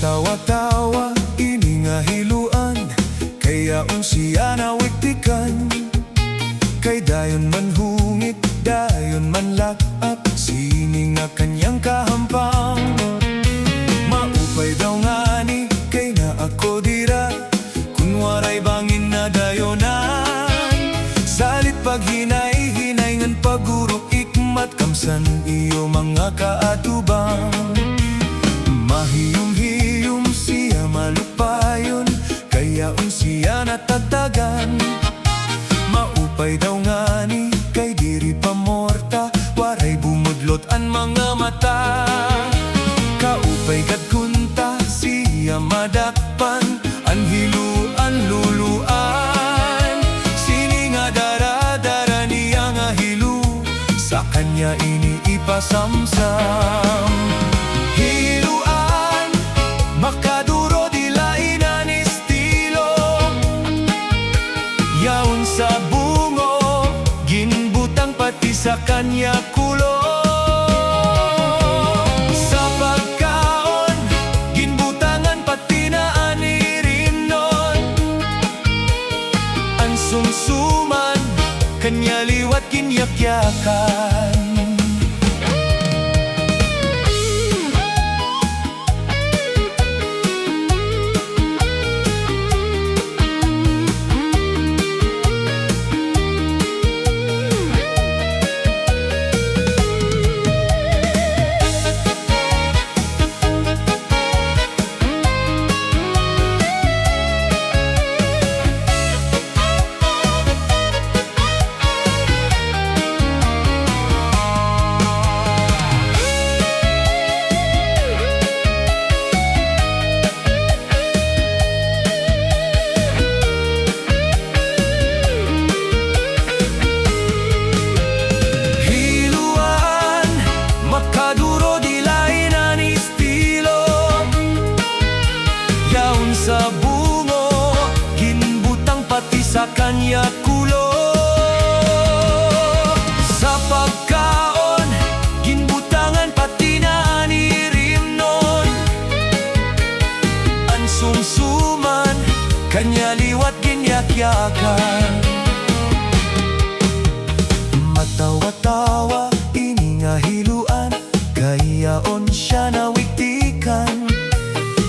Matawa-tawa, ini nga hiluan, kaya siya nawiktikan. Kay dayon man hungit, dayon man lakap, sini nga kanyang kahampang. Maupay daw nga ni, kay na ako dira, kunwaray bangin na dayonan. Salit paghinay-hinay ngan pagurok ikmat, kamsan iyo mga kaatubang. Mahiyom-hiyom siya malupayon, kaya siya natatagan. Maupay daw nga ni, kay diri pamorta, waray bumudlot ang mga mata. Kaupay kadkunta, siya madakpan, ang hiluan luluan. Sini nga dara-dara niya nga hilu, sa kanya ini ipasamsam. Hiluan, makaduro di lainan estilo, yaon sa bungo, ginbutang pati sa kanya kulo. Sa pagkaon, ginbutangan pati na anirim nun. Ang sumsuman, kanya liwat kinyakyakan. Makaduro di lainan estilo, yaon sa bungo, ginbutang pati sa kanya kulo. Sa pagkaon, ginbutangan pati na anirim nun. Ang sumsuman, kanya liwat ginyakyakan. Matawa-tawa, ini nga hiluan, kayaon siya nawiktikan.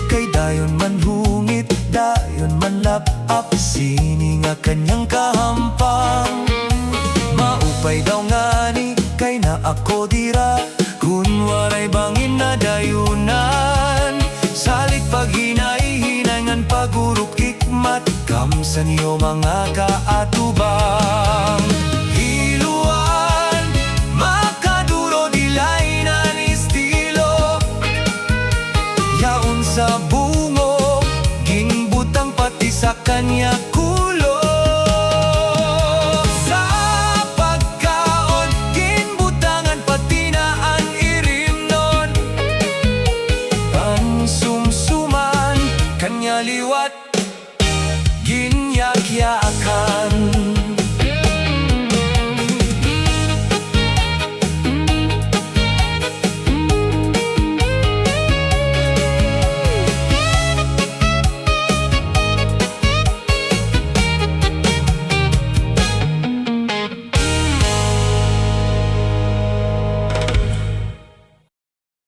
Kay dayon man hungit, dayon man lapap, sini nga kanyang kahampang. Maupay daw nga ni, kay na ako dira, kunwaray bangin na dayunan. Salit paghinay-hinay ngan pagurok ikmat, kamsan iyo mga kaatubang. Hiluan, makaduro di lainan estilo, yaon sa bungo, ginbutang pati sa kanya kulo. Sa pagkaon, ginbutangan pati na ang irim nun. Ang sumsuman, kanya liwat